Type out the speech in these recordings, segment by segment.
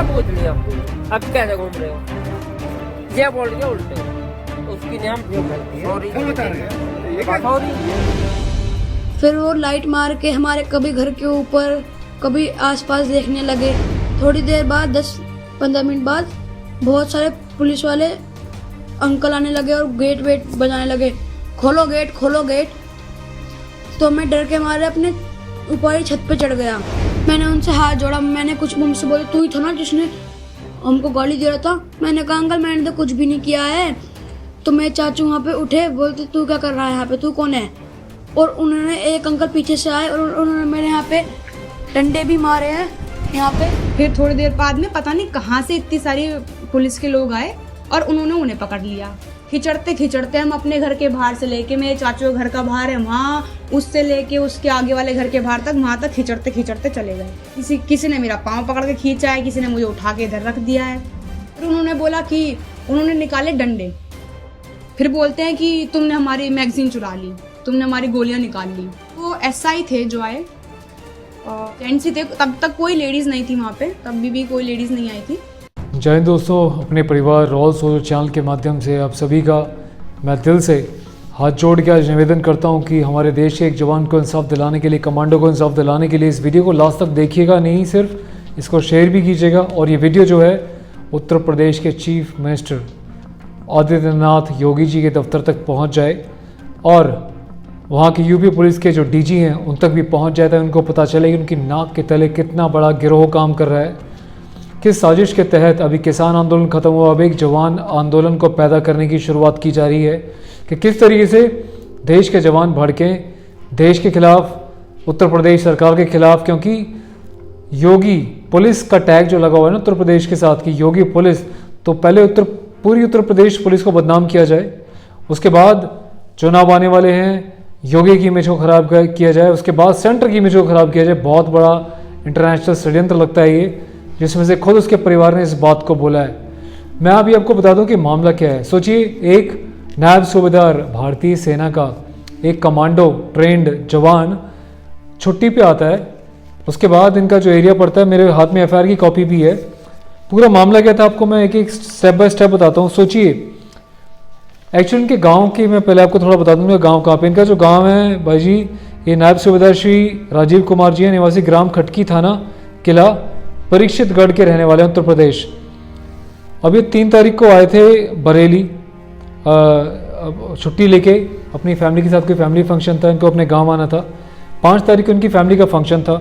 ना पूछ लिया, अब कैसे घूम रहे हो, ये बोल के उल्टे उसकी नाम सॉरी। फिर वो लाइट मार के हमारे कभी घर के ऊपर कभी आसपास देखने लगे। थोड़ी देर बाद 10-15 मिनट बाद बहुत सारे पुलिस वाले अंकल आने लगे और गेट वेट बजाने लगे, खोलो गेट खोलो गेट। तो मैं डर के मारे अपने ऊपर ही छत पे चढ़ गया। मैंने उनसे हाथ जोड़ा, मैंने कुछ मुझसे बोले, तू ही था ना जिसने हमको गाली दे रहा था। मैंने कहा अंकल मैंने तो कुछ भी नहीं किया है। तो मेरे चाचू वहाँ पे उठे, बोलते तू क्या कर रहा है यहाँ पे, तू कौन है। और उन्होंने एक अंकल पीछे से आए और उन्होंने मेरे यहाँ पे डंडे भी मारे हैं यहाँ पे। फिर थोड़ी देर बाद में पता नहीं कहाँ से इतनी सारी पुलिस के लोग आए और उन्होंने उन्हें पकड़ लिया। खिंचड़ते खिंचड़ते हम अपने घर के बाहर से लेके, मेरे चाचू के घर का बाहर है वहाँ, उससे लेके उसके आगे वाले घर के बाहर तक, वहाँ तक खिंचड़ते खिंचड़ते चले गए। किसी ने मेरा पाँव पकड़ के खींचा है, किसी ने मुझे उठा के इधर रख दिया है। फिर उन्होंने बोला कि उन्होंने निकाले डंडे, फिर बोलते हैं कि तुमने हमारी मैगजीन चुरा ली, तुमने हमारी गोलियां निकाल ली। वो SI थे जो आए, जेंट्स ही थे, तब तक कोई लेडीज़ नहीं थी वहाँ पे, तब भी कोई लेडीज़ नहीं आई थी। जय हिंद दोस्तों, अपने परिवार रॉयल सोल्जर चैनल के माध्यम से आप सभी का मैं दिल से हाथ जोड़ के आज निवेदन करता हूं कि हमारे देश के एक जवान को इंसाफ दिलाने के लिए, कमांडो को इंसाफ दिलाने के लिए इस वीडियो को लास्ट तक देखिएगा, नहीं सिर्फ इसको शेयर भी कीजिएगा। और ये वीडियो जो है उत्तर प्रदेश के चीफ मिनिस्टर आदित्यनाथ योगी जी के दफ्तर तक पहुँच जाए और वहाँ की यूपी पुलिस के जो DG हैं उन तक भी पहुँच जाता है। उनको पता चले कि उनकी नाक के तले कितना बड़ा गिरोह काम कर रहा है, किस साजिश के तहत अभी किसान आंदोलन खत्म हुआ, अब एक जवान आंदोलन को पैदा करने की शुरुआत की जा रही है कि किस तरीके से देश के जवान भड़कें देश के खिलाफ, उत्तर प्रदेश सरकार के खिलाफ। क्योंकि योगी पुलिस का टैग जो लगा हुआ है ना उत्तर प्रदेश के साथ की योगी पुलिस, तो पहले पूरी उत्तर प्रदेश पुलिस को बदनाम किया जाए, उसके बाद चुनाव आने वाले हैं, योगी की इमेज को खराब किया जाए, उसके बाद सेंटर की इमेज को खराब किया जाए। बहुत बड़ा इंटरनेशनल षड्यंत्र लगता है ये, जिसमें से खुद उसके परिवार ने इस बात को बोला है। मैं अभी आपको बता दूं कि मामला क्या है। सोचिए, एक नायब सूबेदार भारतीय सेना का एक कमांडो ट्रेंड जवान छुट्टी पे आता है, उसके बाद इनका जो एरिया पड़ता है, मेरे हाथ में FIR की कॉपी भी है। पूरा मामला क्या था आपको मैं एक एक स्टेप बाय स्टेप बताता हूँ। सोचिए, एक्चुअली इनके गांव की मैं पहले आपको थोड़ा बता दूंगा गांव कहाँ पे। इनका जो गांव है भाई जी, ये नायब सूबेदार श्री राजीव कुमार जी है, निवासी ग्राम खटकी, थाना किला परीक्षितगढ़ के रहने वाले उत्तर प्रदेश। अब ये 3 तारीख को आए थे बरेली छुट्टी लेके, अपनी फैमिली के साथ कोई फैमिली फंक्शन था, इनको अपने गांव आना था। 5 तारीख को इनकी फैमिली का फंक्शन था।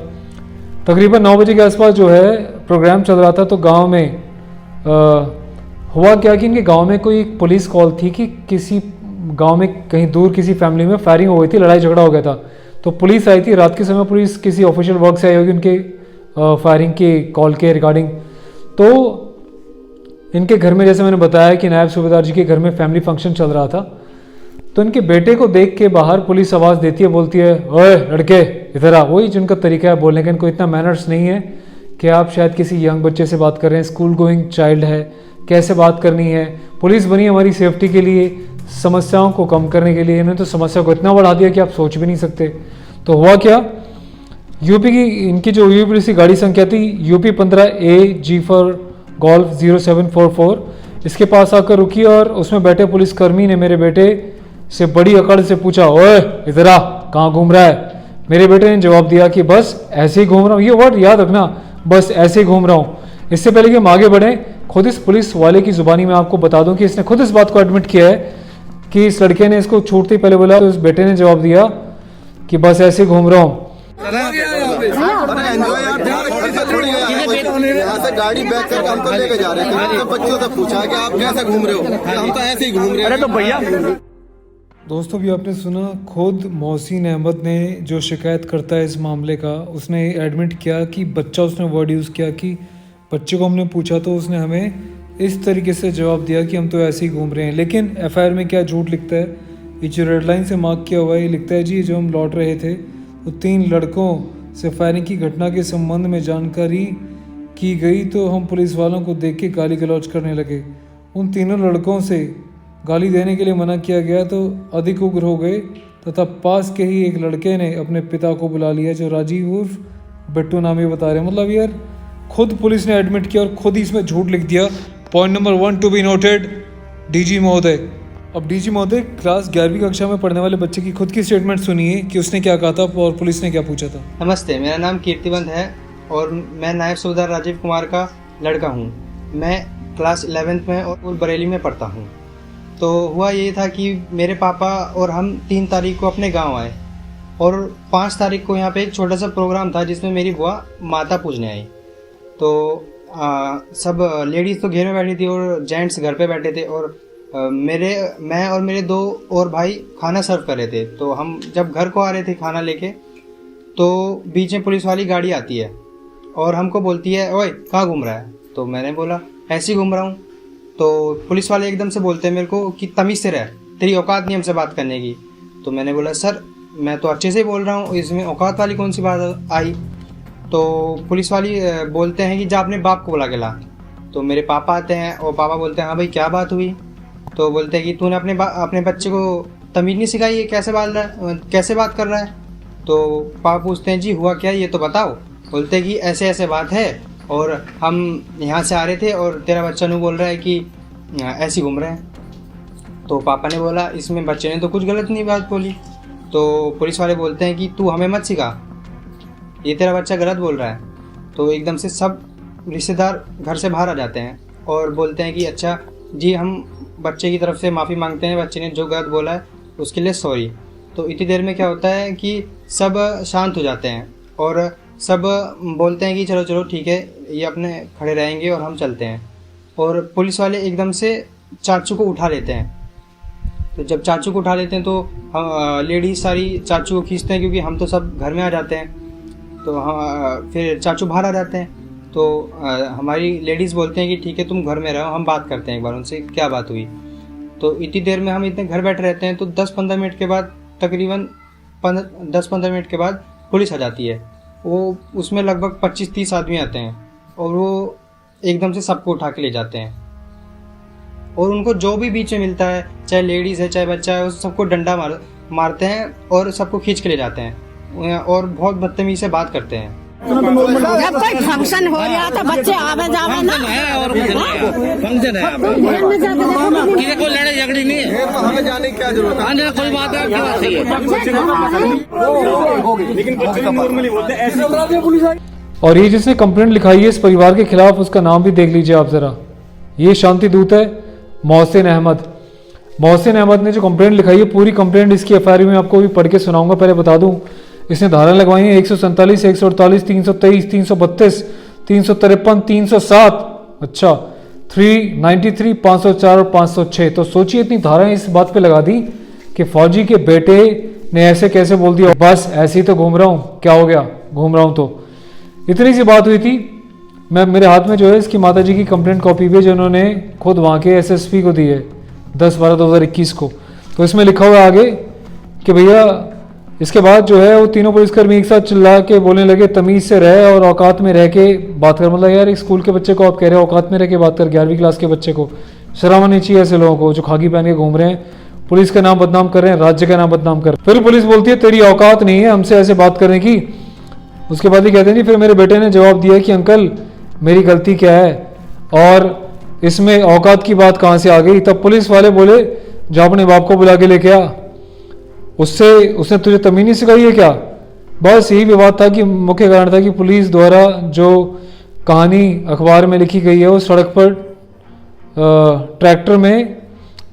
तकरीबन 9 बजे के आसपास जो है प्रोग्राम चल रहा था। तो गांव में हुआ क्या कि इनके गांव में कोई पुलिस कॉल थी कि किसी गांव में कहीं दूर किसी फैमिली में फायरिंग हो गई थी, लड़ाई झगड़ा हो गया था। तो पुलिस आई थी रात के समय, पुलिस किसी ऑफिशियल वर्क से आई होगी उनके फायरिंग की कॉल के रिगार्डिंग। तो इनके घर में, जैसे मैंने बताया कि नायब सूबेदार जी के घर में फैमिली फंक्शन चल रहा था, तो इनके बेटे को देख के बाहर पुलिस आवाज़ देती है, बोलती है ओए लड़के इधर आ। वही जिनका तरीका है बोलने का, इनको इतना मैनर्स नहीं है कि आप शायद किसी यंग बच्चे से बात कर रहे हैं, स्कूल गोइंग चाइल्ड है, कैसे बात करनी है। पुलिस बनी हमारी सेफ्टी के लिए, समस्याओं को कम करने के लिए। इन्होंने तो समस्या को इतना बढ़ा दिया कि आप सोच भी नहीं सकते। तो हुआ क्या, यूपी की इनकी जो यूपी पुलिस की गाड़ी संख्या थी UP 15 AG फॉर गोल्फ 0744, इसके पास आकर रुकी और उसमें बैठे पुलिसकर्मी ने मेरे बेटे से बड़ी अकड़ से पूछा, ओए इधर आ, कहाँ घूम रहा है। मेरे बेटे ने जवाब दिया कि बस ऐसे ही घूम रहा हूँ। ये वर्ड याद रखना, बस ऐसे ही घूम रहा हूँ। इससे पहले कि हम आगे बढ़ें, खुद इस पुलिस वाले की जुबानी में आपको बता दूं कि इसने खुद इस बात को एडमिट किया है कि इस लड़के ने इसको छूटते ही पहले बोला, तो इस बेटे ने जवाब दिया कि बस ऐसे ही घूम रहा हूँ। गाड़ी बैक करके हमको लेके जा रहे थे, बच्चों से पूछा कि आप कैसे घूम रहे हो, हम तो ऐसे ही घूम रहे हैं। अरे तो भैया दोस्तों, भी आपने सुना, खुद मोहसिन अहमद ने जो शिकायत करता है इस मामले का, उसने एडमिट किया कि बच्चा, उसने वर्ड यूज़ किया कि बच्चे को हमने पूछा तो उसने हमें इस तरीके से जवाब दिया कि हम तो ऐसे ही घूम रहे हैं। लेकिन FIR में क्या झूठ लिखता है, ये जो रेड लाइन से मार्क किया हुआ है, ये लिखता है जी, जो हम लौट रहे थे तो 3 लड़कों से फायरिंग की घटना के संबंध में जानकारी की गई, तो हम पुलिस वालों को देख के गाली गलौज करने लगे। उन तीनों लड़कों से गाली देने के लिए मना किया गया तो अधिक उग्र हो गए तथा पास के ही एक लड़के ने अपने पिता को बुला लिया, जो राजीव उर्फ बिट्टू नाम ये बता रहे हैं। मतलब यार खुद पुलिस ने एडमिट किया और खुद ही इसमें झूठ लिख दिया। Point number 1 to be noted, DG महोदय। अब डीजी महोदय, क्लास 11वीं कक्षा में पढ़ने वाले बच्चे की खुद की स्टेटमेंट सुनिए कि उसने क्या कहा था और पुलिस ने क्या पूछा था। नमस्ते, मेरा नाम कीर्तिवंत है और मैं नायब सूबेदार राजीव कुमार का लड़का हूँ। मैं क्लास 11th में और बरेली में पढ़ता हूँ। तो हुआ ये था कि मेरे पापा और हम 3 तारीख को अपने गांव आए और 5 तारीख को यहाँ पे एक छोटा सा प्रोग्राम था जिसमें मेरी बुआ माता पूजने आई। तो सब लेडीज़ तो घेर में बैठी थी और जेंट्स घर पे बैठे थे और मैं और मेरे 2 और भाई खाना सर्व कर रहे थे। तो हम जब घर को आ रहे थे खाना लेके, तो बीच में पुलिस वाली गाड़ी आती है और हमको बोलती है, ओए कहाँ घूम रहा है? तो मैंने बोला ऐसे ही घूम रहा हूँ। तो पुलिस वाले एकदम से बोलते हैं मेरे को कि तमीज़ से रह, तेरी औकात नहीं हमसे बात करने की। तो मैंने बोला सर मैं तो अच्छे से बोल रहा हूँ, इसमें औकात वाली कौन सी बात आई? तो पुलिस वाली बोलते हैं कि जा अपने बाप को बुला के ला। तो मेरे पापा आते हैं और पापा बोलते हैं हाँ भाई क्या बात हुई? तो बोलते हैं कि तूने अपने बच्चे को तमीज़ नहीं सिखाई है, कैसे बात कर रहा है? तो पापा पूछते हैं जी हुआ क्या ये तो बताओ। बोलते हैं कि ऐसे ऐसे बात है और हम यहाँ से आ रहे थे और तेरा बच्चा नू बोल रहा है कि ऐसे घूम रहे हैं। तो पापा ने बोला इसमें बच्चे ने तो कुछ गलत नहीं बात बोली। तो पुलिस वाले बोलते हैं कि तू हमें मत सिखा, ये तेरा बच्चा गलत बोल रहा है। तो एकदम से सब रिश्तेदार घर से बाहर आ जाते हैं और बोलते हैं कि अच्छा जी हम बच्चे की तरफ से माफ़ी मांगते हैं, बच्चे ने जो गलत बोला है उसके लिए सॉरी। तो इतनी देर में क्या होता है कि सब शांत हो जाते हैं और सब बोलते हैं कि चलो चलो ठीक है, ये अपने खड़े रहेंगे और हम चलते हैं। और पुलिस वाले एकदम से चाचू को उठा लेते हैं। तो जब चाचू को उठा लेते हैं तो हम लेडीज़ सारी चाचू को खींचते हैं क्योंकि हम तो सब घर में आ जाते हैं। तो हम फिर चाचू बाहर आ जाते हैं। तो हमारी लेडीज़ बोलते हैं कि ठीक है तुम घर में रहो, हम बात करते हैं एक बार उनसे क्या बात हुई। तो इतनी देर में हम इतने घर बैठे रहते हैं। तो 10-15 मिनट के बाद, तकरीबन 10-15 मिनट के बाद पुलिस आ जाती है। वो उसमें लगभग 25-30 आदमी आते हैं और वो एकदम से सबको उठा के ले जाते हैं और उनको जो भी बीच में मिलता है, चाहे लेडीज़ है चाहे बच्चा है, उस सबको डंडा मारते हैं और सबको खींच के ले जाते हैं और बहुत बदतमीज़ी से बात करते हैं। जब कोई फंक्शन हो रहा था बच्चे आवे जावे ना और फंक्शन है किसी को लड़ाई झगड़ी नहीं है तो हमें जाने की क्या जरूरत है? कोई बात है आपकी बात सही है। और ये जिसने कंप्लेंट लिखाई है इस परिवार के खिलाफ, उसका नाम भी देख लीजिए आप ज़रा। ये शांति दूत है मोहसिन अहमद। मोहसिन अहमद ने जो कंप्लेंट लिखाई है, पूरी कंप्लेंट इसकी एफआईआर में आपको भी पढ़ के सुनाऊंगा। पहले बता दूं इसने धारा लगवाई है 147, 148, 323, 332, 353, 307, अच्छा 393, 504 और 506। तो सोचिए इतनी धाराएं इस बात पे लगा दी कि फौजी के बेटे ने ऐसे कैसे बोल दिया, बस ऐसे ही तो घूम रहा हूँ, क्या हो गया घूम रहा हूँ। तो इतनी सी बात हुई थी। मेरे हाथ में जो है इसकी माताजी की कंप्लेंट कॉपी भी जो उन्होंने खुद वहाँ के एसएसपी को दी है 10/12/2021 को। तो इसमें लिखा हुआ आगे कि भैया इसके बाद जो है वो तीनों पुलिसकर्मी एक साथ चिल्ला के बोलने लगे तमीज़ से रह और औकात में रह के बात कर। मतलब यार एक स्कूल के बच्चे को आप कह रहे हो औकात में रह के बात कर, 11वीं क्लास के बच्चे को शर्म आनी चाहिए ऐसे लोगों को जो खाकी पहन के घूम रहे हैं, पुलिस का नाम बदनाम कर रहे हैं, राज्य का नाम बदनाम कर रहे हैं। फिर पुलिस बोलती है तेरी औकात नहीं है हमसे ऐसे बात करने की। उसके बाद ही कहते हैं जी फिर मेरे बेटे ने जवाब दिया कि अंकल मेरी गलती क्या है और इसमें औकात की बात कहाँ से आ गई। तब पुलिस वाले बोले जो अपने बाप को बुला के लेके आ, उसने तुझे तमीज़ नहीं सिखाई है क्या? बस यही विवाद था कि मुख्य कारण था कि पुलिस द्वारा जो कहानी अखबार में लिखी गई है वो सड़क पर ट्रैक्टर में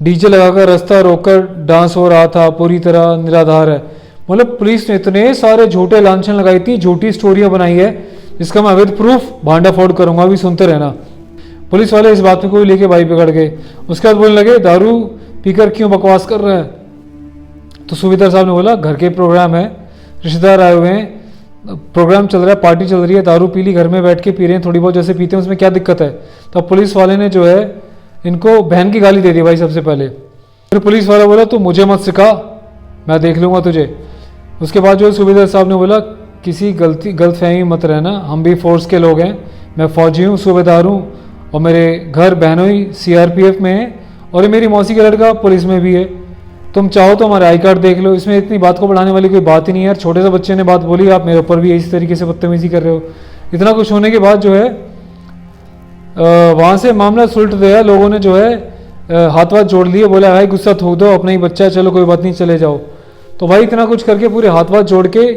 डीजे लगाकर रास्ता रोककर डांस हो रहा था, पूरी तरह निराधार है। मतलब पुलिस ने इतने सारे झूठे लांछन लगाई थी, झूठी स्टोरियां बनाई है जिसका मैं अवैध प्रूफ भांडा फोड़ करूंगा, अभी सुनते रहना। पुलिस वाले इस बात में कोई लेके भाई पकड़ गए। उसके बाद बोलने लगे दारू पीकर क्यों बकवास कर रहे हैं। तो सूबेदार साहब ने बोला घर के प्रोग्राम है, रिश्तेदार आए हुए हैं, प्रोग्राम चल रहा है, पार्टी चल रही है, दारू पी ली, घर में बैठ के पी रहे हैं, थोड़ी बहुत जैसे पीते हैं, उसमें क्या दिक्कत है। तो पुलिस वाले ने जो है इनको बहन की गाली दे दी भाई सबसे पहले। फिर पुलिस वाला बोला तो मुझे मत सिखा, मैं देख लूँगा तुझे। उसके बाद जो सूबेदार साहब ने बोला किसी गलतफहमी मत रहना, हम भी फोर्स के लोग हैं, मैं फौजी हूँ, सूबेदार हूँ और मेरे घर बहनों ही सीआरपीएफ में है और ये मेरी मौसी का लड़का पुलिस में भी है, तुम चाहो तो हमारे आई कार्ड देख लो। इसमें इतनी बात को बढ़ाने वाली कोई बात ही नहीं है यार, छोटे से बच्चे ने बात बोली, आप मेरे ऊपर भी इसी तरीके से बदतमीजी कर रहे हो। इतना कुछ होने के बाद जो है वहाँ से मामला सुलट गया। लोगों ने जो है हाथ वाथ जोड़ लिए, बोला भाई गुस्सा थूक दो, अपना ही बच्चा है, चलो कोई बात नहीं चले जाओ। तो भाई इतना कुछ करके पूरे हाथ वाथ जोड़ के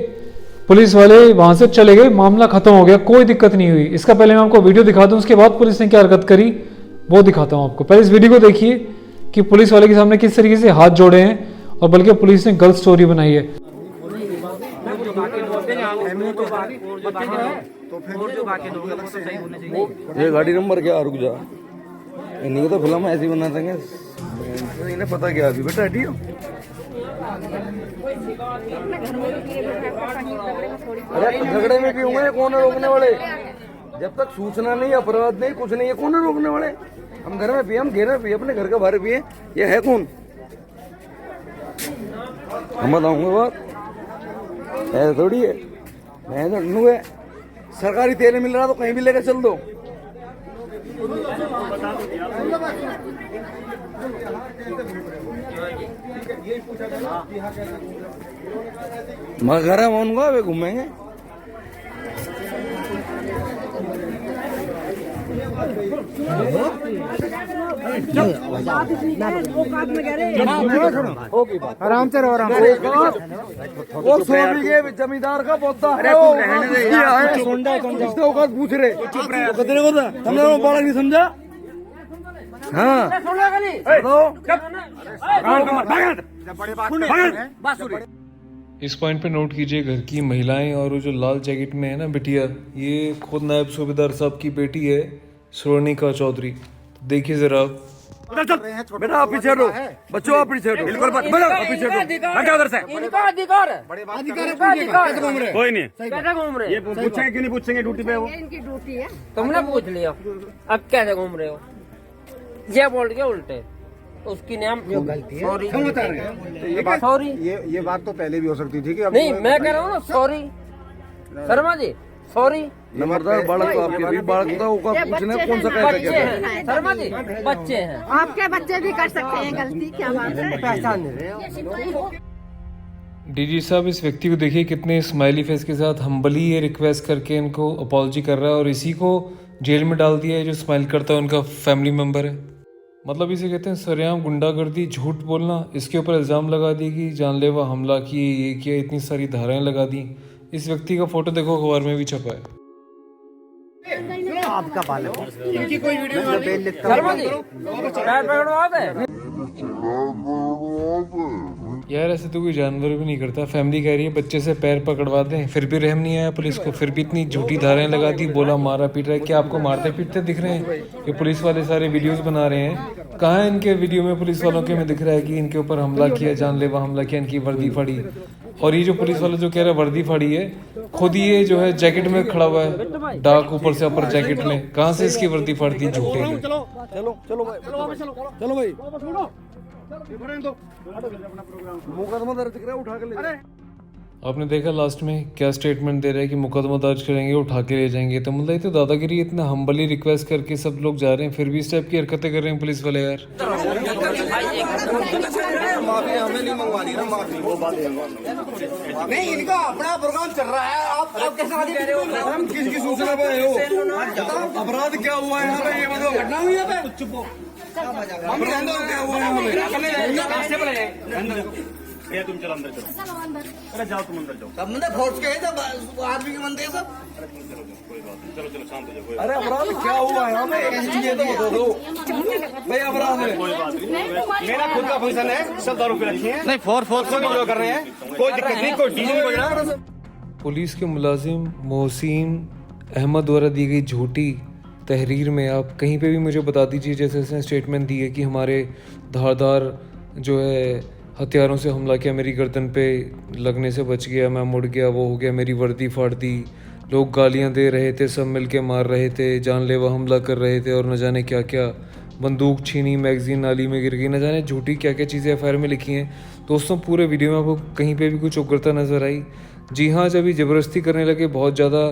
पुलिस वाले वहाँ से चले गए, मामला खत्म हो गया, कोई दिक्कत नहीं हुई। इसका पहले मैं आपको वीडियो दिखा दूँ, उसके बाद पुलिस ने क्या हरकत करी वो दिखाता हूँ आपको। पहले इस वीडियो को देखिए कि पुलिस वाले के सामने किस तरीके से हाथ जोड़े हैं, और बल्कि पुलिस ने गलत स्टोरी बनाई है। ये गाड़ी नंबर क्या, रुक जा, इन्हीं को तो फिल्म ऐसी बना देंगे, इन्हें पता क्या अभी बेटा हटियो। अरे झगड़े में भी होंगे, कौन है रोकने वाले? जब तक सूचना नहीं, अपराध नहीं, कुछ नहीं है, कौन है रोकने वाले? हम घर में पिए, हम घेर में पिए, अपने घर का बाहर पिए, ये है कौन? हम बताऊंगे बात ऐसा थोड़ी है, मैं तो है सरकारी तेल मिल रहा तो कहीं भी लेकर चल दो। मैं घर आऊंगा, वे घूमेंगे। आराम से रहो, आराम से। वो 100 बीघे जमींदार का पौधा है, इसका औकात पूछ रहे कितने को था, हमने बड़ा नहीं समझा। हाँ इस पॉइंट पे नोट कीजिए, घर की महिलाएं और वो जो लाल जैकेट में है ना बिटिया, ये खुद नायब सूबेदार साहब की बेटी है, स्वर्णिका चौधरी। देखिए जरा बेटा, आप पीछे हटो, बच्चों आप पीछे हटो, बिल्कुल पीछे हटो। उधर से इनका अधिकार है, कोई नहीं कैसे घूम रहे ये पूछेंगे क्यों नहीं पूछेंगे, ड्यूटी पे वो इनकी ड्यूटी है। तुमने पूछ लिया, अब कैसे घूम रहे हो? ये बोल के उल्टे उसकी नाम सॉरी सॉरी। ये बात तो पहले भी हो सकती थी कि अब नहीं, मैं कह रहा हूँ ना सॉरी शर्मा जी, सॉरी। नंबरदार बालक तो आपके भी बालक था, उसका पूछना कौन सा कहता बच्चे क्या हैं शर्मा जी, बच्चे हैं। आपके बच्चे भी कर सकते हैं गलती, क्या बात है? पहचान नहीं रहे हो। डीजी साहब इस व्यक्ति को देखिए कितने स्माइली फेस के साथ हम्बली ये रिक्वेस्ट करके इनको अपॉलजी कर रहा है, और इसी को जेल में डाल दिया है। जो स्माइल करता है उनका फैमिली मेम्बर है। मतलब इसे कहते हैं सरेआम गुंडागर्दी, झूठ बोलना। इसके ऊपर इल्ज़ाम लगा दिए कि जानलेवा हमला किए, ये किया, इतनी सारी धाराएं लगा दी। इस व्यक्ति का फोटो देखो, अखबार में भी छपा है। आपका बालक इनकी कोई वीडियो शर्मा जी पैर पकड़वा दे यार, ऐसे तो कोई जानवर भी नहीं करता। फैमिली कह रही है बच्चे से पैर पकड़वा दें, फिर भी रहम नहीं आया पुलिस को, फिर भी इतनी झूठी धाराएं लगा दी, बोला मारा पीट रहा है। क्या आपको मारते पीटते दिख रहे हैं? ये पुलिस वाले सारे वीडियोस बना रहे हैं, कहाँ है इनके वीडियो में पुलिस वालों के में दिख रहा है कि इनके ऊपर हमला किया, जानलेवा हमला किया, इनकी वर्दी फाड़ी। और ये जो पुलिस वाला जो कह रहा है वर्दी फाड़ी है, खुद ये जो है जैकेट में खड़ा हुआ है, डार्क ऊपर से अपर जैकेट में, कहाँ से इसकी वर्दी फाड़ती झूठे में। चलो चलो भाई, चलो भाई, मुकदमा दर्ज करा, उठा के ले। आपने देखा लास्ट में क्या स्टेटमेंट दे रहे हैं कि मुकदमा दर्ज करेंगे, उठा के ले जाएंगे। तो मतलब ये तो दादागिरी, इतना हम्बली रिक्वेस्ट करके सब लोग जा रहे हैं, फिर भी इस टाइप की हरकतें कर रहे हैं पुलिस वाले यार। माफी हमें नहीं मंगवानी ना, माफी वो बात नहीं, इनका अपना प्रोग्राम चल रहा है। आप हम किसकी सूचना पे आए हो? अपराध क्या हुआ है यहाँ पे, ये बताओ। घटना हुई है पे, चुप हो, हम रहने दो, क्या हुआ है हमें? ये तुम चलो अंदर चलो, अरे जाओ तुम अंदर जाओ, सब मंदिर फोर्स के है, सब आदमी के मंदिर सब। चलो चलो शांत हो जाओ। अरे अपराध क्या हुआ है हमें, ये तो बता दो भाई। अपराध है, मेरा खुद का फंक्शन है, सब दारू पे रखी है, नहीं फोर्स को विड्रॉ कर रहे हैं, कोई दिक्कत नहीं, कोई डीजे नहीं बज रहा। पुलिस के मुलाजिम मोहसिन अहमद द्वारा दी गई झूठी तहरीर में आप कहीं पे भी मुझे बता दीजिए, जैसे उसने स्टेटमेंट दी है कि हमारे धारदार जो है हथियारों से हमला किया, मेरी गर्दन पे लगने से बच गया, मैं मुड़ गया, वो हो गया, मेरी वर्दी फाड़ दी, लोग गालियां दे रहे थे, सब मिलके मार रहे थे, जानलेवा हमला कर रहे थे, और न जाने क्या क्या, बंदूक छीनी, मैगजीन नाली में गिर गई, न जाने झूठी क्या क्या चीज़ें एफआईआर में लिखी हैं। दोस्तों पूरे वीडियो में आपको कहीं पे भी कुछ उग्रता नज़र आई? जी हाँ, जब ये ज़बरदस्ती करने लगे, बहुत ज़्यादा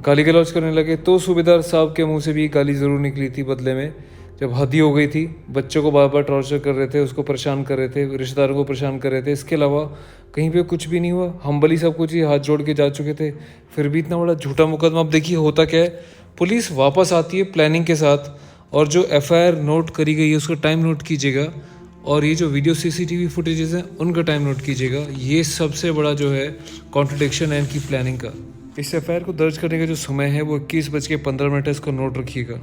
गाली गलौज करने लगे, तो सूबेदार साहब के मुंह से भी गाली ज़रूर निकली थी बदले में, जब हद ही हो गई थी, बच्चों को बार बार टॉर्चर कर रहे थे, उसको परेशान कर रहे थे, रिश्तेदारों को परेशान कर रहे थे। इसके अलावा कहीं पे कुछ भी नहीं हुआ, हम्बली सब कुछ ही हाथ जोड़ के जा चुके थे, फिर भी इतना बड़ा झूठा मुकदमा। अब देखिए होता क्या है, पुलिस वापस आती है प्लानिंग के साथ, और जो एफआईआर नोट करी गई है उसका टाइम नोट कीजिएगा, और ये जो वीडियो सीसीटीवी फुटेजेस हैं उनका टाइम नोट कीजिएगा। ये सबसे बड़ा जो है कॉन्ट्रडिक्शन है इनकी प्लानिंग का। इस एफआईआर को दर्ज करने का जो समय है वो 21:15 है, इसको नोट रखिएगा।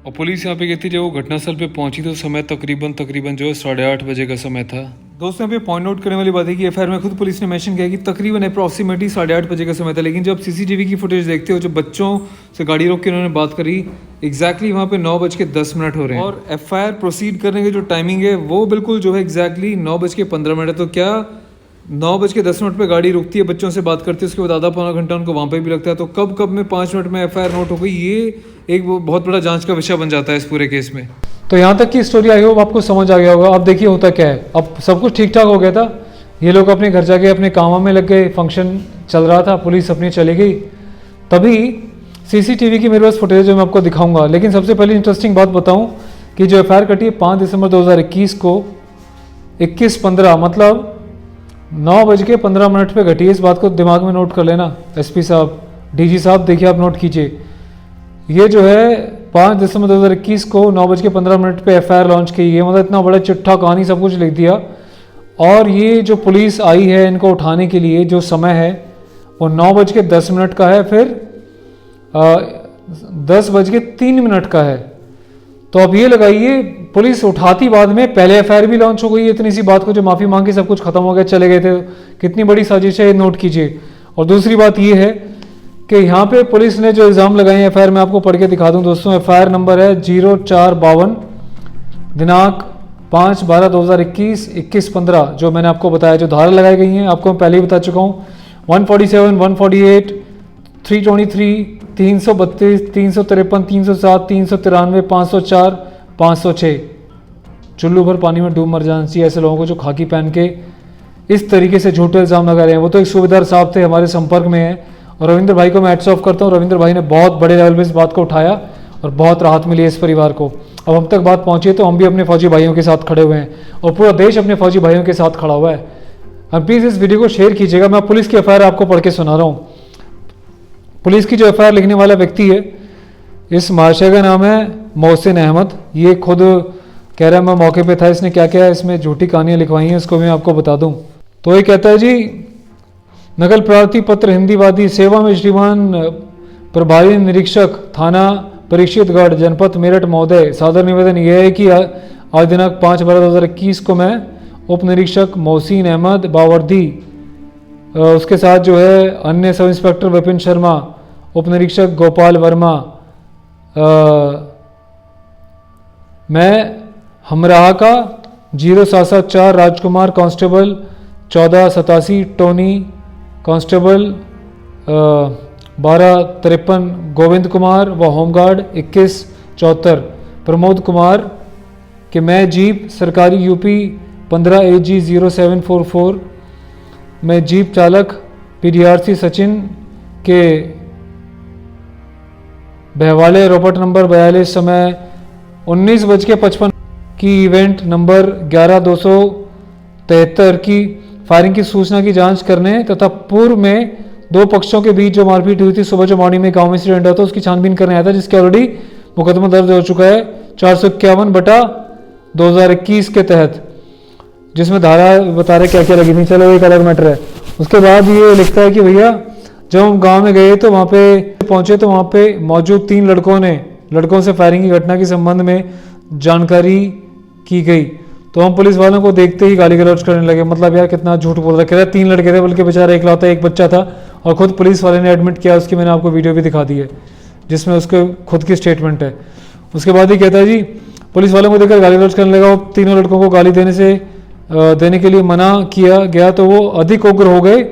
और पुलिस यहाँ पे गई थी, जब वो घटनास्थल पे पहुंची तो समय तकरीबन जो है 8:30 बजे का समय था। दोस्तों यहाँ पे पॉइंट नोट करने वाली बात है कि एफआईआर में खुद पुलिस ने मेंशन किया कि तकरीबन अप्रॉक्सीमेटली 8:30 बजे का समय था, लेकिन जब सीसीटीवी की फुटेज देखते हो, जब बच्चों से गाड़ी रोक के उन्होंने बात करी, एग्जैक्टली वहाँ पे 9:10 हो रहे हैं, और एफआईआर प्रोसीड करने की जो टाइमिंग है वो बिल्कुल जो है एग्जैक्टली 9:15 है। तो क्या 9:10 पे गाड़ी रुकती है, बच्चों से बात करती है, उसके बाद आधा पौना घंटा उनको वहाँ पे भी लगता है, तो कब में 5 मिनट में एफआईआर नोट हो गई, ये एक बहुत बड़ा जांच का विषय बन जाता है इस पूरे केस में। तो यहाँ तक की स्टोरी आई होप आपको समझ आ गया होगा। अब देखिए होता क्या है, अब सब कुछ ठीक ठाक हो गया था, ये लोग अपने घर जाके अपने कामों में लग गए, फंक्शन चल रहा था, पुलिस अपनी चली गई। तभी सीसीटीवी की मेरे पास फुटेज जो मैं आपको दिखाऊंगा, लेकिन सबसे पहले इंटरेस्टिंग बात बताऊं कि जो एफआईआर कटी है 5 दिसंबर 2021 को 21:15 मतलब 9:15 पे घटी है। इस बात को दिमाग में नोट कर लेना एसपी साहब, डीजी साहब, देखिए आप नोट कीजिए। ये जो है 5 दिसंबर 2021 को 9:15 पे एफआईआर लॉन्च की है, मतलब इतना बड़ा चिट्ठा कहानी सब कुछ लिख दिया। और ये जो पुलिस आई है इनको उठाने के लिए, जो समय है वो 9:10 का है, फिर 10:03 का है। तो अब ये लगाइए पुलिस उठाती बाद में, पहले एफआईआर भी लॉन्च हो गई है, इतनी सी बात को जो माफ़ी मांगी सब कुछ खत्म हो गया, चले गए थे, कितनी बड़ी साजिश है ये नोट कीजिए। और दूसरी बात ये है कि यहाँ पे पुलिस ने जो इल्ज़ाम लगाए हैं एफआईआर में आपको पढ़ के दिखा दूं दोस्तों। एफआईआर नंबर है 0452 दिनांक 5/12/2021 21:15, जो मैंने आपको बताया, जो धारा लगाई गई हैं आपको मैं पहले ही बता चुका हूँ। 147, 148, 323, 332, 353, 307, 393, 504, 506 चुल्लू भर पानी में डूब मर जाना चाहिए ऐसे लोगों को जो खाकी पहन के इस तरीके से झूठे इल्ज़ाम लगा रहे हैं। वो तो एक सूबेदार साहब थे, हमारे संपर्क में हैं, और रविंद्र भाई को मैं हैट्स ऑफ करता हूँ। रविंद्र भाई ने बहुत बड़े लेवल पे इस बात को उठाया और बहुत राहत मिली है इस परिवार को। अब हम तक बात पहुँची है तो हम भी अपने फौजी भाइयों के साथ खड़े हुए हैं, और पूरा देश अपने फौजी भाइयों के साथ खड़ा हुआ है। अब प्लीज़ इस वीडियो को शेयर कीजिएगा। मैं पुलिस की एफआईआर आपको पढ़ के सुना रहा हूँ। पुलिस की जो एफआईआर लिखने वाला व्यक्ति है, इस महाशय का नाम है मोहसिन अहमद। ये खुद कह रहा है मैं मौके पे था, इसने क्या क्या इसमें झूठी कहानियाँ लिखवाई हैं उसको मैं आपको बता दूं। तो ये कहता है जी, नकल प्रार्थी पत्र हिंदीवादी सेवा में श्रीमान प्रभारी निरीक्षक थाना परीक्षितगढ़ जनपद मेरठ महोदय, सादर निवेदन यह है कि आज दिनांक 5/12/2021 को मैं उप निरीक्षक मोहसिन अहमद बावर्दी, उसके साथ जो है अन्य सब इंस्पेक्टर विपिन शर्मा, उप निरीक्षक गोपाल वर्मा, मैं हमराहा का 0774 Rajkumar constable, 1487 Tony constable, 1253 Govind Kumar व होमगार्ड 2174 प्रमोद कुमार कि मैं जीप सरकारी यूपी 15 AG 0744 मैं जीप चालक PDRC सचिन के बहवाले रोपट नंबर 42 समय 19:55 की इवेंट नंबर 11/273 की फायरिंग की सूचना की जांच करने तथा पूर्व में दो पक्षों के बीच जो मारपीट हुई थी सुबह जो मॉर्निंग में गांव में इंसिडेंट हुआ था उसकी छानबीन करने आया था, जिसके ऑलरेडी मुकदमा दर्ज हो चुका है 451/2021 के तहत, जिसमें धारा बता रहे क्या क्या लगी थी। चलो एक अलग मैटर है। उसके बाद ये लिखता है कि भैया जब हम गांव में गए तो वहाँ पे पहुंचे तो वहाँ पे मौजूद 3 लड़कों से फायरिंग की घटना के संबंध में जानकारी की गई, तो हम पुलिस वालों को देखते ही गाली गलौज करने लगे। मतलब यार कितना झूठ बोल रहा है। कह रहा 3 लड़के थे, बल्कि बेचारा इकलौता एक बच्चा था, और खुद पुलिस वाले ने एडमिट किया, उसकी मैंने आपको वीडियो भी दिखा दी है जिसमें उसके खुद की स्टेटमेंट है। उसके बाद ही कहता है जी पुलिस वालों को देखकर गाली गलौज करने लगा। वो तीनों लड़कों को गाली देने के लिए मना किया गया तो वो अधिक उग्र हो गए।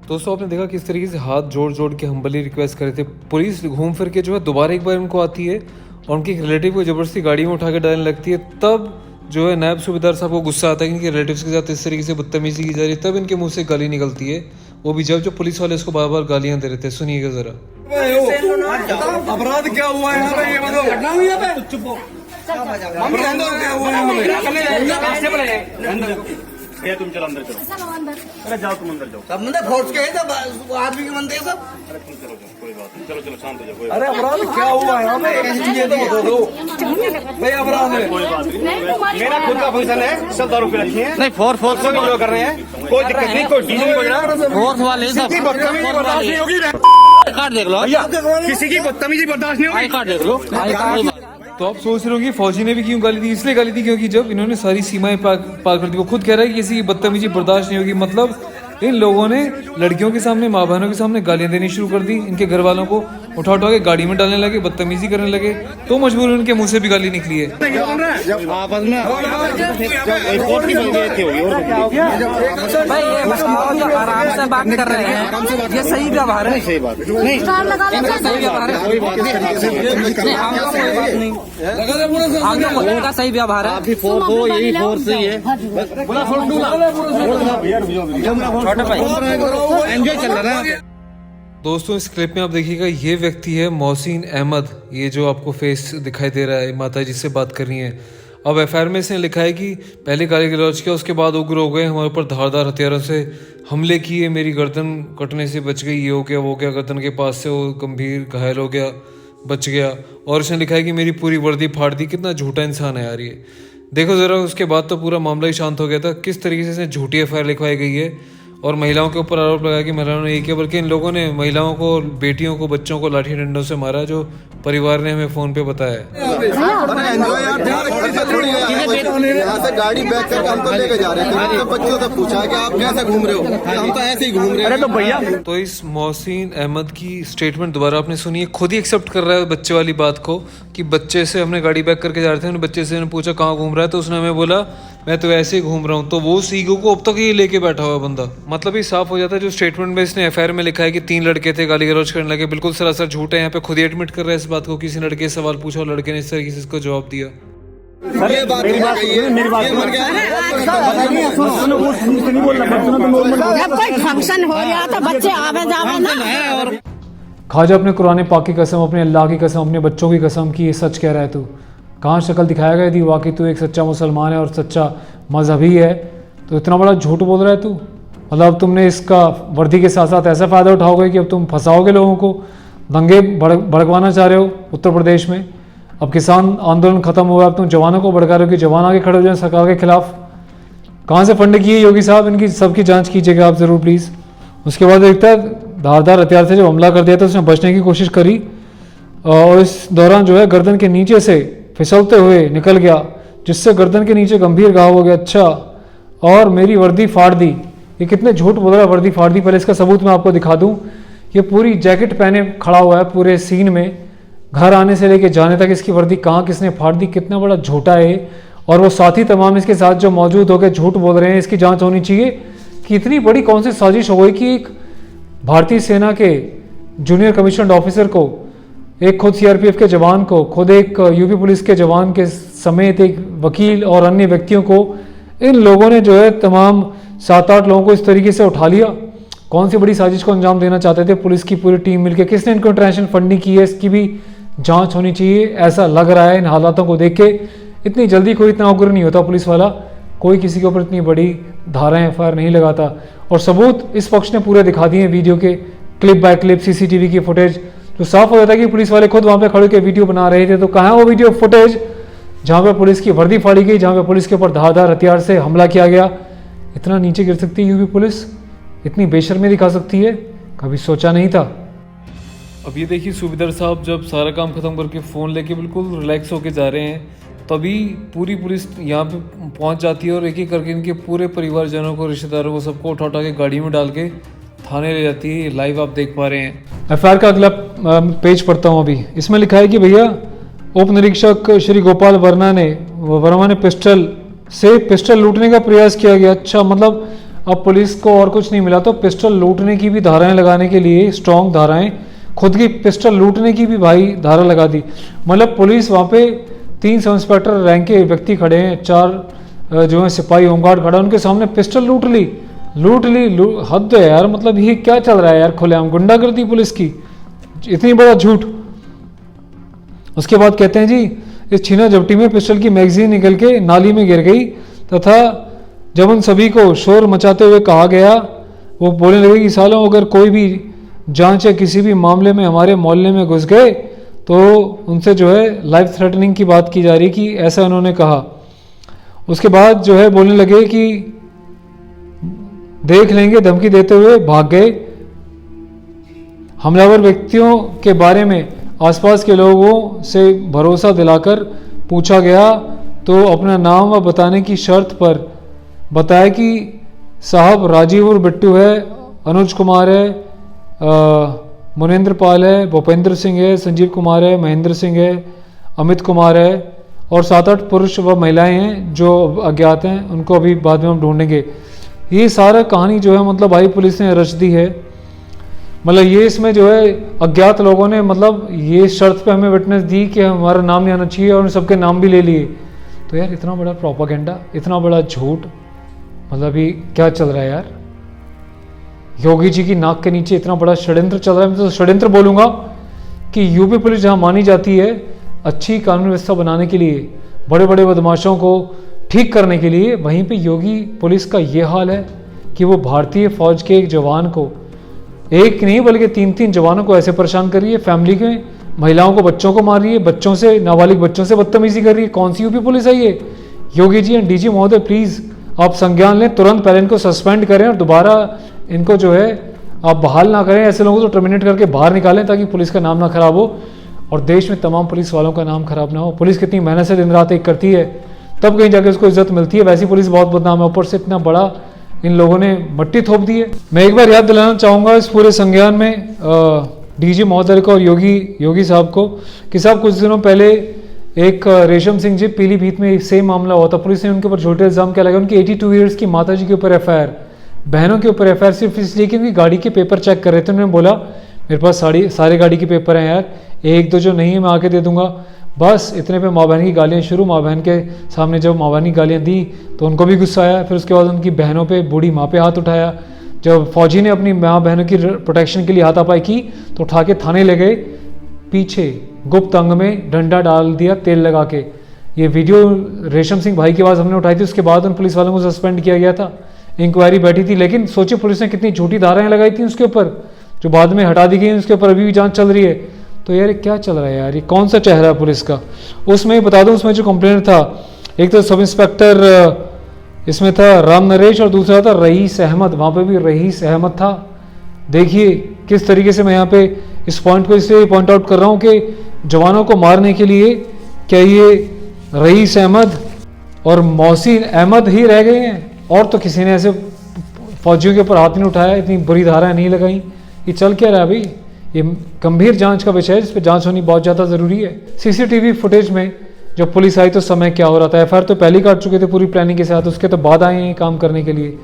दोस्तों आपने देखा किस तरीके से हाथ जोड़ के हम्बली रिक्वेस्ट करे थे। पुलिस घूम फिर के जो है दोबारा एक बार उनको आती है और उनके रिलेटिव को जबरदस्ती गाड़ी में उठा के डालने लगती है। तब जो है नायब सूबेदार साहब को गुस्सा आता है कि इनके रिलेटिव्स के साथ इस तरीके से बदतमीजी की जा रही है, तब इनके मुंह से गाली निकलती है, वो भी जब पुलिस वाले इसको बार बार गालियां दे रहे थे। सुनिएगा जरा। अपराध क्या हुआ है यहाँ पे ये बताओ। घटना हुई है पे चुप हो। अपराध क्या हुआ है यहाँ पे? तुम चलो अंदर चलो। अरे जाओ तुम अंदर जाओ। सब मंदिर फोर्स के है सब आदमी के मंदिर सब। अरे तुम चलो जाओ, कोई बात नहीं। चलो चलो शांत हो जाओ। अरे अपराध क्या हुआ है यहाँ पे? ये तो बता दो भाई अपराध है। कोई बात नहीं, मेरा खुद का फंक्शन है, सब दारू पे रखी है। नहीं फोर्स से जो कर रहे हैं कोई दिक्कत नहीं, कोई डीजे नहीं बज रहा। फोर्स वाले सब किसी की बदतमीजी बर्दाश्त नहीं होगी। कार्ड देख लो भैया, किसी की बदतमीजी बर्दाश्त नहीं होगी। कार्ड देख लो। तो आप सोच रहे हो कि फौजी ने भी क्यों गाली दी? इसलिए गाली दी क्योंकि जब इन्होंने सारी सीमाएं पार कर दी। वो खुद कह रहा है कि किसी की बदतमीजी बर्दाश्त नहीं होगी। मतलब इन लोगों ने लड़कियों के सामने, माँ बहनों के सामने गालियां देनी शुरू कर दी। इनके घर वालों को उठा उठा के गाड़ी में डालने लगे, बदतमीजी करने लगे। तो मजबूर उनके मुंह से भी गाली निकली है। आपस में कोर्ट की बेइज्जती होगी और क्या हो गया भाई? ये बताओ, आराम से बात कर रहे हैं, ये सही व्यवहार है? सही बात नहीं, सही व्यवहार है? कोई बात नहीं, हमको कोई बात नहीं, हमको उनका सही व्यवहार है। आप भी फोर्स हो, यही फोर्स ही है। एंजॉय चल रहा है। दोस्तों इस क्लिप में आप देखिएगा, ये व्यक्ति है मोहसिन अहमद। ये जो आपको फेस दिखाई दे रहा है, माता जी से बात कर रही हैं। अब एफआईआर में इसने लिखा है कि पहले गाली गलौज किया, उसके बाद उग्र हो गए, हमारे ऊपर धारदार हथियारों से हमले किए, मेरी गर्दन कटने से बच गई, ये हो गया वो गया, गर्दन के पास से वो गंभीर घायल हो गया, बच गया। और इसने लिखा है कि मेरी पूरी वर्दी फाड़ दी। कितना झूठा इंसान है यार ये। देखो ज़रा, उसके बाद तो पूरा मामला ही शांत हो गया था। किस तरीके से इसने झूठी एफआईआर लिखवाई गई है और महिलाओं के ऊपर आरोप लगाया कि महिलाओं ने ये किया, बल्कि इन लोगों ने महिलाओं को, बेटियों को, बच्चों को लाठी डंडों से मारा, जो परिवार ने हमें फोन पे बताया है। यहाँ से गाड़ी बैक करके हम तो लेके जा रहे थे, बच्चों से पूछा कि आप कैसे घूम रहे हो, हम तो ऐसे ही घूम रहे हैं। अरे तो भैया, तो इस मोहसिन अहमद की स्टेटमेंट दोबारा आपने सुनी है। खुद ही एक्सेप्ट कर रहा है बच्चे वाली बात को कि बच्चे से हमने गाड़ी बैक करके जा रहे थे, बच्चे से मैंने पूछा कहाँ घूम रहा है, तो उसने हमें बोला मैं तो ऐसे ही घूम रहा हूँ। तो वो ईगो को अब तक ये लेके बैठा हुआ बंदा। मतलब ये साफ हो जाता है जो स्टेटमेंट में इसने एफआईआर में लिखा है कि 3 लड़के थे, गाली गलौज करने लगे, बिल्कुल सरासर झूठ है। यहाँ पे खुद ही एडमिट कर रहा है इस बात को। किसी लड़के से सवाल पूछा और लड़के ने इस तरीके से इसको जवाब दिया। ये बात मेरी बात जब कोई फंक्शन हो रहा था बच्चे आवे जावे ना। खाजा अपने कुरान पाक की कसम, अपने अल्लाह की कसम, अपने बच्चों की कसम की ये सच कह रहा है तू। कहाँ शक्ल दिखाएगा यदि वाकई तू एक सच्चा मुसलमान है और सच्चा मजहबी है? तो इतना बड़ा झूठ बोल रहा है तू। मतलब तुमने इसका वर्दी के साथ साथ ऐसा फ़ायदा उठाओगे कि अब तुम फंसाओगे लोगों को, दंगे भड़कवाना चाह रहे हो उत्तर प्रदेश में। अब किसान आंदोलन खत्म हुआ, अब तुम जवानों को भड़का रहे हो कि जवान आगे खड़े हो जाए सरकार के खिलाफ। कहाँ से फंड किए योगी साहब? इनकी सबकी जांच कीजिएगा आप ज़रूर प्लीज़। उसके बाद देखता है धारदार हथियार से जब हमला कर दिया तो उसने बचने की कोशिश करी और इस दौरान जो है गर्दन के नीचे से फिसलते हुए निकल गया, जिससे गर्दन के नीचे गंभीर घाव हो गया। अच्छा, और मेरी वर्दी फाड़ दी। ये कितने झूठ बोल रहा है, वर्दी फाड़ दी। पहले इसका सबूत मैं आपको दिखा दूं। ये पूरी जैकेट पहने खड़ा हुआ है पूरे सीन में, घर आने से लेके जाने तक इसकी वर्दी कहाँ किसने फाड़ दी। कितना बड़ा झूठा है। और वो साथी तमाम इसके साथ जो मौजूद होकर झूठ बोल रहे हैं, इसकी जांच होनी चाहिए कि इतनी बड़ी कौन सी साजिश हो गई कि एक भारतीय सेना के जूनियर कमीशन्ड ऑफिसर को, एक खुद सीआरपीएफ के जवान को, खुद एक यूपी पुलिस के जवान के समेत एक वकील और अन्य व्यक्तियों को, इन लोगों ने जो है तमाम 7-8 लोगों को इस तरीके से उठा लिया। कौन सी बड़ी साजिश को अंजाम देना चाहते थे पुलिस की पूरी टीम मिलकर? किसने इनको इंटरनेशनल फंडिंग की है, इसकी भी जांच होनी चाहिए। ऐसा लग रहा है इन हालातों को देख के, इतनी जल्दी कोई इतना उग्र नहीं होता पुलिस वाला, कोई किसी के ऊपर इतनी बड़ी धाराएं एफआईआर नहीं लगाता। और सबूत इस पक्ष ने पूरे दिखा दिए वीडियो के, क्लिप बाय क्लिप, सीसीटीवी की फुटेज, तो साफ हो जाता है कि पुलिस वाले खुद वहां पे खड़े के वीडियो बना रहे थे। तो कहाँ वो वीडियो फुटेज जहाँ पे पुलिस की वर्दी फाड़ी गई, जहाँ पे पुलिस के ऊपर धारदार हथियार से हमला किया गया? इतना नीचे गिर सकती है यूपी पुलिस, इतनी बेशर्मी दिखा सकती है, कभी सोचा नहीं था। अब ये देखिए सूबेदार साहब जब सारा काम खत्म करके फ़ोन लेके बिल्कुल रिलैक्स होके जा रहे हैं, तभी पूरी पुलिस यहाँ पे पहुँच जाती है और एक एक करके इनके पूरे परिवारजनों को, रिश्तेदारों को, सबको उठा उठा के गाड़ी में डाल के थाने ले जाती है। लाइव आप देख पा रहे हैं। एफआईआर का अगला पेज पढ़ता हूँ अभी। इसमें लिखा है कि भैया उप निरीक्षक श्री गोपाल वर्मा ने पिस्टल लूटने का प्रयास किया गया। अच्छा, मतलब अब पुलिस को और कुछ नहीं मिला तो पिस्टल लूटने की भी धाराएं लगाने के लिए, स्ट्रॉन्ग धाराएं, खुद की पिस्टल लूटने की भी भाई धारा लगा दी। मतलब पुलिस वहाँ पे 3 सब इंस्पेक्टर रैंक के व्यक्ति खड़े हैं, 4 जो है सिपाही होमगार्ड खड़ा, उनके सामने पिस्टल लूट ली। हद है यार। मतलब ये क्या चल रहा है यार, खुलेआम गुंडागर्दी पुलिस की। इतनी बड़ा झूठ। उसके बाद कहते हैं जी इस छीना झपटी में पिस्टल की मैगजीन निकल के नाली में गिर गई तथा जब उन सभी को शोर मचाते हुए कहा गया, वो बोलने लगे कि सालों अगर कोई भी जांच या किसी भी मामले में हमारे मोहल्ले में घुस गए तो उनसे जो है लाइफ थ्रेटनिंग की बात की जा रही कि ऐसा उन्होंने कहा। उसके बाद जो है बोलने लगे कि देख लेंगे, धमकी देते हुए भाग गए। हमलावर व्यक्तियों के बारे में आसपास के लोगों से भरोसा दिलाकर पूछा गया तो अपना नाम व बताने की शर्त पर बताया कि साहब राजीव और बिट्टू है, अनुज कुमार है, मुनेंद्र पाल है, भूपेंद्र सिंह है, संजीव कुमार है, महेंद्र सिंह है, अमित कुमार है और 7-8 पुरुष व महिलाएं हैं जो अज्ञात हैं, उनको अभी बाद में हम ढूंढेंगे। ये सारा कहानी जो है मतलब भाई पुलिस ने रच दी है। मतलब ये इसमें जो है अज्ञात लोगों ने मतलब ये शर्त पे हमें विटनेस दी कि हमारा नाम नहीं आना चाहिए और सबके नाम भी ले लिए। तो यार इतना बड़ा प्रोपागेंडा, इतना बड़ा झूठ, मतलब ये क्या चल रहा है यार। योगी जी की नाक के नीचे इतना बड़ा षड्यंत्र चल रहा है। मैं तो षड्यंत्र बोलूंगा कि यूपी पुलिस जहां मानी जाती है अच्छी कानून व्यवस्था बनाने के लिए, बड़े बड़े बदमाशों को ठीक करने के लिए, वहीं पे योगी पुलिस का ये हाल है कि वो भारतीय फौज के एक जवान को, एक नहीं बल्कि 3-3 जवानों को ऐसे परेशान कर रही है, फैमिली के महिलाओं को, बच्चों को मार रही है, बच्चों से, नाबालिग बच्चों से बदतमीजी कर रही है। कौन सी यूपी पुलिस है ये? योगी जी एंड डीजी महोदय प्लीज आप संज्ञान लें, तुरंत पहले इनको सस्पेंड करें और दोबारा इनको जो है आप बहाल ना करें, ऐसे लोगों को तो टर्मिनेट करके बाहर निकालें ताकि पुलिस का नाम ना खराब हो और देश में तमाम पुलिस वालों का नाम खराब ना हो। पुलिस कितनी मेहनत से दिन रात एक करती है तब कहीं जाके उसको इज्जत मिलती है, वैसी पुलिस बहुत बदनाम है, ऊपर से इतना बड़ा इन लोगों ने मट्टी थोप दी है। मैं एक बार याद दिलाना चाहूँगा इस पूरे संज्ञान में डीजी महोदय को और योगी साहब को कि साहब कुछ दिनों पहले एक रेशम सिंह जी पीलीभीत में सेम मामला हुआ था। पुलिस ने उनके ऊपर झूठे इल्जाम क्या लगा, उनकी 82 ईयर्स की माता जी के ऊपर एफआईआर, बहनों के ऊपर एफआईआर सिर्फ इसलिए कि उनकी गाड़ी के पेपर चेक कर रहे थे। उन्होंने बोला मेरे पास सारे गाड़ी के पेपर हैं यार, 1-2 जो नहीं है मैं आके दे दूंगा। बस इतने पे माँ बहन की गालियाँ शुरू। माँ बहन के सामने जब माँ बहन की गालियाँ दी तो उनको भी गुस्सा आया, फिर उसके बाद उनकी बहनों पे, बूढ़ी माँ पे हाथ उठाया। जब फौजी ने अपनी माँ बहनों की प्रोटेक्शन के लिए हाथापाई की तो उठा के थाने ले गए, पीछे गुप्त अंग में डंडा डाल दिया तेल लगा के। ये वीडियो रेशम सिंह भाई की आवाज़ हमने उठाई थी, उसके बाद उन पुलिस वालों को सस्पेंड किया गया था, इंक्वायरी बैठी थी। लेकिन सोचिए पुलिस ने कितनी झूठी धाराएं लगाई थी उसके ऊपर, जो बाद में हटा दी गई, उसके ऊपर अभी भी जांच चल रही है। तो यार क्या चल रहा है यार, ये कौन सा चेहरा है पुलिस का। उसमें बता दूं उसमें जो कंप्लेंट था, एक तो सब इंस्पेक्टर इसमें था राम नरेश और दूसरा था रईस अहमद, वहाँ पे भी रईस अहमद था। देखिए किस तरीके से मैं यहाँ पे इस पॉइंट को इसलिए पॉइंट आउट कर रहा हूँ कि जवानों को मारने के लिए क्या ये रईस अहमद और मोहसिन अहमद ही रह गए हैं, और तो किसी ने ऐसे फौजियों के ऊपर हाथ नहीं उठाया, इतनी बुरी धाराएं नहीं लगाई। ये चल क्या रहा है भाई, ये गंभीर जांच का विषय है, इस पर जांच होनी बहुत ज़्यादा ज़रूरी है। सीसीटीवी फुटेज में जब पुलिस आई तो समय क्या हो रहा था, एफआईआर तो पहले काट चुके थे पूरी प्लानिंग के साथ, उसके तो बाद आए हैं काम करने के लिए।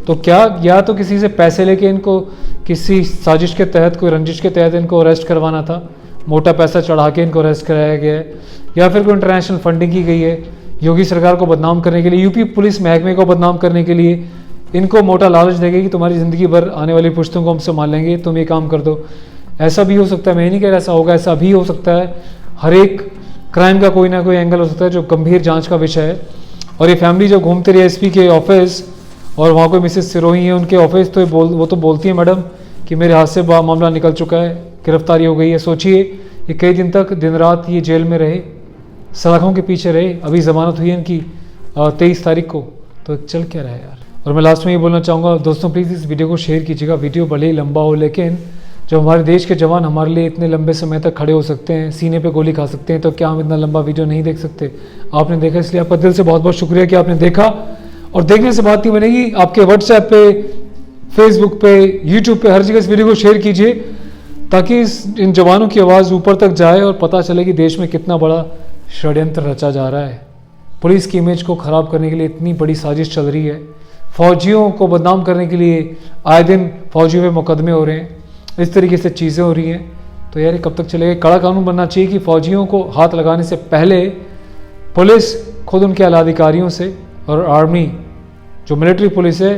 तो क्या या तो किसी से पैसे लेके इनको किसी साजिश के तहत, कोई रंजिश के तहत इनको अरेस्ट करवाना था, मोटा पैसा चढ़ा के इनको अरेस्ट कराया गया है, या फिर कोई इंटरनेशनल फंडिंग की गई है योगी सरकार को बदनाम करने के लिए, यूपी पुलिस महकमे को बदनाम करने के लिए, इनको मोटा लालच देंगे कि तुम्हारी ज़िंदगी भर आने वाली पुश्तों को हम संभाल लेंगे, तुम ये काम कर दो। ऐसा भी हो सकता है, मैं नहीं कह रहा ऐसा होगा, ऐसा भी हो सकता है। हर एक क्राइम का कोई ना कोई एंगल हो सकता है जो गंभीर जांच का विषय है। और ये फैमिली जब घूमती रही एसपी के ऑफिस और वहाँ कोई मिसेस सिरोही है उनके ऑफिस, तो वो तो बोलती है मैडम कि मेरे हाथ से मामला निकल चुका है, गिरफ्तारी हो गई है। सोचिए ये कई दिन तक दिन रात ये जेल में रहे, सलाखों के पीछे रहे, अभी ज़मानत हुई है इनकी 23 तारीख को। तो चल क्या रहा है यार। और मैं लास्ट में ये बोलना चाहूँगा दोस्तों, प्लीज़ इस वीडियो को शेयर कीजिएगा। वीडियो भले ही लंबा हो, लेकिन जब हमारे देश के जवान हमारे लिए इतने लंबे समय तक खड़े हो सकते हैं, सीने पे गोली खा सकते हैं, तो क्या हम इतना लंबा वीडियो नहीं देख सकते। आपने देखा इसलिए आपका दिल से बहुत बहुत शुक्रिया कि आपने देखा। और देखने से बात नहीं बनेगी, आपके व्हाट्सएप पे, फेसबुक पे, यूट्यूब पे, हर जगह इस वीडियो को शेयर कीजिए ताकि इन जवानों की आवाज़ ऊपर तक जाए और पता चले कि देश में कितना बड़ा षड्यंत्र रचा जा रहा है। पुलिस की इमेज को ख़राब करने के लिए इतनी बड़ी साजिश चल रही है, फौजियों को बदनाम करने के लिए आए दिन फौजियों पे मुकदमे हो रहे हैं, इस तरीके से चीज़ें हो रही हैं। तो यार कब तक चलेगा। कड़ा कानून बनना चाहिए कि फौजियों को हाथ लगाने से पहले पुलिस खुद उनके आला अधिकारियों से और आर्मी जो मिलिट्री पुलिस है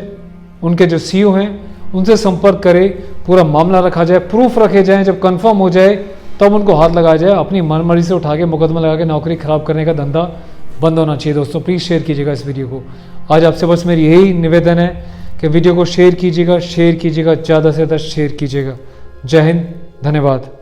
उनके जो सीईओ हैं उनसे संपर्क करे, पूरा मामला रखा जाए, प्रूफ रखे जाएं, जब कंफर्म हो जाए तब उनको हाथ लगाया जाए। अपनी मनमर्जी से उठा के मुकदमा लगा के नौकरी ख़राब करने का धंधा बंद होना चाहिए। दोस्तों प्लीज़ शेयर कीजिएगा इस वीडियो को। आज आपसे बस मेरी यही निवेदन है कि वीडियो को शेयर कीजिएगा, ज़्यादा से ज़्यादा शेयर कीजिएगा। जय हिंद, धन्यवाद।